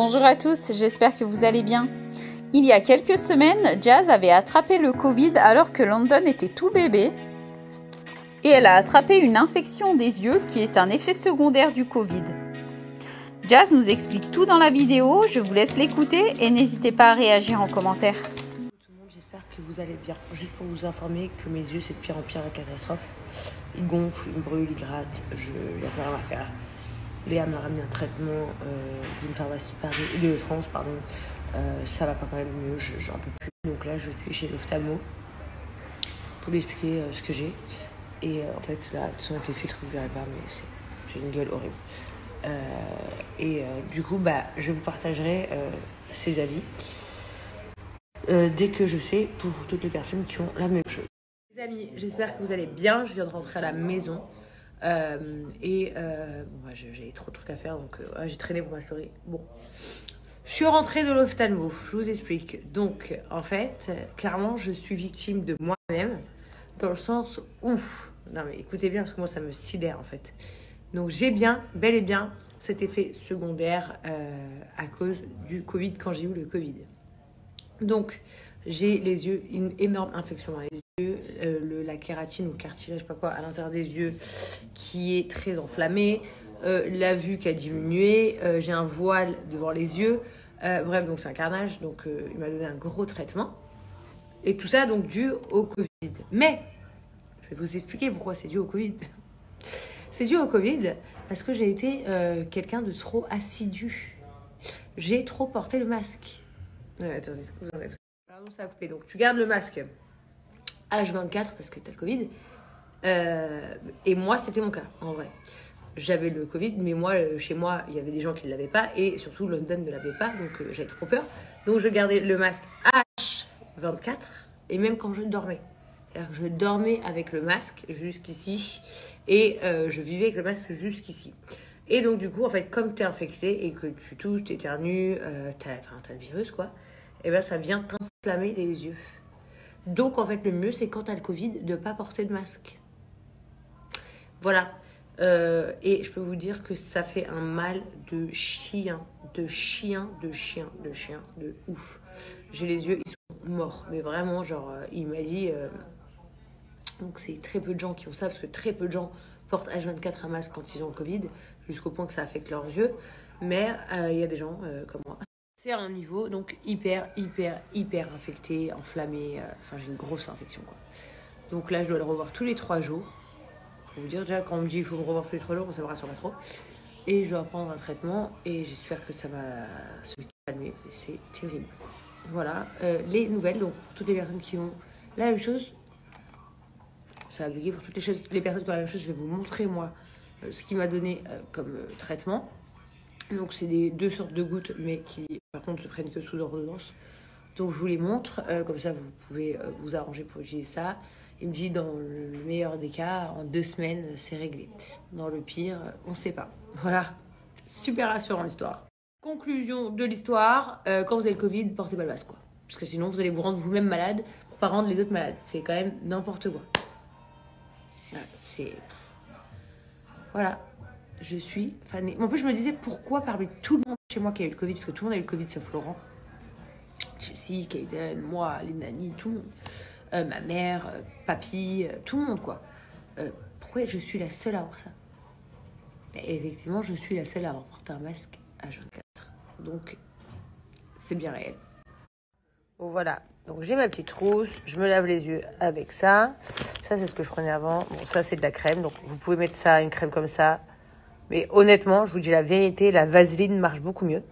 Bonjour à tous, j'espère que vous allez bien. Il y a quelques semaines, Jazz avait attrapé le Covid alors que London était tout bébé. Et elle a attrapé une infection des yeux qui est un effet secondaire du Covid. Jazz nous explique tout dans la vidéo, je vous laisse l'écouter et n'hésitez pas à réagir en commentaire. Tout le monde, j'espère que vous allez bien. Juste pour vous informer que mes yeux, c'est de pire en pire la catastrophe. Ils gonflent, ils me brûlent, ils grattent, il n'y a plus rien à faire. Léa m'a ramené un traitement d'une pharmacie de France, pardon. Ça va pas quand même mieux, j'en peux plus. Donc là, je suis chez l'ophtalmo pour lui expliquer ce que j'ai. Et en fait, là, de toute façon, avec les filtres, vous ne verrez pas, mais j'ai une gueule horrible. Du coup, je vous partagerai ces avis dès que je sais pour toutes les personnes qui ont la même chose. Les amis, j'espère que vous allez bien. Je viens de rentrer à la maison. J'avais trop de trucs à faire, donc j'ai traîné pour ma story. Bon, je suis rentrée de l'ophtalmo, je vous explique. Donc, en fait, clairement, je suis victime de moi-même, dans le sens où... Non mais écoutez bien, parce que moi, ça me sidère, en fait. Donc, j'ai bel et bien, cet effet secondaire à cause du Covid, quand j'ai eu le Covid. Donc, j'ai les yeux, une énorme infection dans les yeux, la kératine ou le cartilage, je sais pas quoi, à l'intérieur des yeux qui est très enflammé, la vue qui a diminué, j'ai un voile devant les yeux, bref, donc c'est un carnage, donc il m'a donné un gros traitement. Et tout ça donc dû au Covid. Mais, je vais vous expliquer pourquoi c'est dû au Covid. C'est dû au Covid parce que j'ai été quelqu'un de trop assidu. J'ai trop porté le masque. Attendez, est-ce que vous enlèvez? Pardon, ça a coupé. Donc, tu gardes le masque H24 parce que tu as le Covid. Et moi, c'était mon cas, en vrai. J'avais le Covid, mais moi, chez moi, il y avait des gens qui ne l'avaient pas. Et surtout, London ne l'avait pas. Donc, j'avais trop peur. Donc, je gardais le masque H24. Et même quand je dormais. C'est-à-dire que je dormais avec le masque jusqu'ici. Et je vivais avec le masque jusqu'ici. Et donc, du coup, en fait, comme tu es infecté et que tu tousses, tu éternues, t'as le virus, quoi. Et bien, ça vient t'inflammer les yeux. Donc, en fait, le mieux, c'est quand tu as le Covid, de ne pas porter de masque. Voilà. Et je peux vous dire que ça fait un mal de chien, de ouf. J'ai les yeux, ils sont morts. Mais vraiment, genre, il m'a dit... donc, c'est très peu de gens qui ont ça, parce que très peu de gens portent H24 un masque quand ils ont le Covid, jusqu'au point que ça affecte leurs yeux. Mais il y a des gens comme moi. C'est à un niveau donc hyper infecté, enflammé. J'ai une grosse infection, quoi. Donc là, je dois le revoir tous les 3 jours. Pour vous dire, déjà, quand on me dit qu'il faut me revoir tous les 3 jours, ça me rassure pas trop. Et je dois prendre un traitement et j'espère que ça va se calmer. C'est terrible. Voilà, les nouvelles, donc pour toutes les personnes qui ont la même chose, ça va buguer pour toutes les personnes qui ont la même chose, je vais vous montrer, moi, ce qu'il m'a donné comme traitement. Donc, c'est 2 sortes de gouttes, mais qui, par contre, se prennent que sous ordonnance. Donc, je vous les montre. Comme ça, vous pouvez vous arranger pour utiliser ça. Il me dit, dans le meilleur des cas, en 2 semaines, c'est réglé. Dans le pire, on ne sait pas. Voilà. Super rassurant, l'histoire. Conclusion de l'histoire. Quand vous avez le Covid, portez pas le masque, quoi. Parce que sinon, vous allez vous rendre vous-même malade pour pas rendre les autres malades. C'est quand même n'importe quoi. Voilà. Je suis fanée. En plus, je me disais pourquoi parmi tout le monde chez moi qui a eu le Covid, parce que tout le monde a eu le Covid sauf Laurent, Jessie, Kaiden, moi, les nannies, tout le monde, ma mère, papy, tout le monde, quoi. Pourquoi je suis la seule à avoir ça? Et effectivement, je suis la seule à avoir porté un masque H24. Donc, c'est bien réel. Bon, voilà. Donc, j'ai ma petite trousse. Je me lave les yeux avec ça. Ça, c'est ce que je prenais avant. Bon, ça, c'est de la crème. Donc, vous pouvez mettre ça, une crème comme ça. Mais honnêtement, je vous dis la vérité, la vaseline marche beaucoup mieux.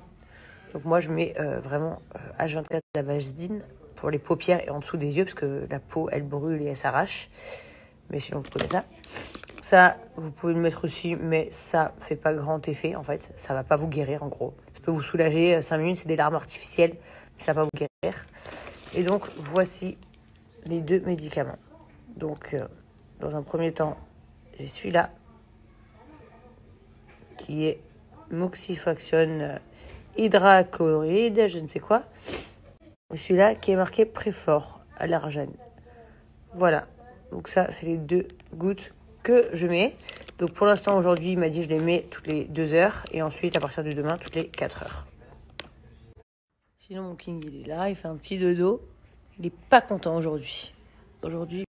Donc moi, je mets vraiment H24 de la vaseline pour les paupières et en dessous des yeux, parce que la peau, elle brûle et elle s'arrache. Mais sinon, vous pouvez mettre ça. Ça, vous pouvez le mettre aussi, mais ça fait pas grand effet, en fait. Ça va pas vous guérir, en gros. Ça peut vous soulager 5 minutes, c'est des larmes artificielles, mais ça va pas vous guérir. Et donc, voici les 2 médicaments. Donc, dans un premier temps, j'ai celui-là, qui est moxifloxone hydrachloride, je ne sais quoi. Et celui-là qui est marqué Préfort, allergène. Voilà. Donc ça, c'est les 2 gouttes que je mets. Donc pour l'instant, aujourd'hui, il m'a dit je les mets toutes les 2 heures. Et ensuite, à partir de demain, toutes les 4 heures. Sinon, mon King, il est là, il fait un petit dodo. Il est pas content aujourd'hui. Aujourd'hui.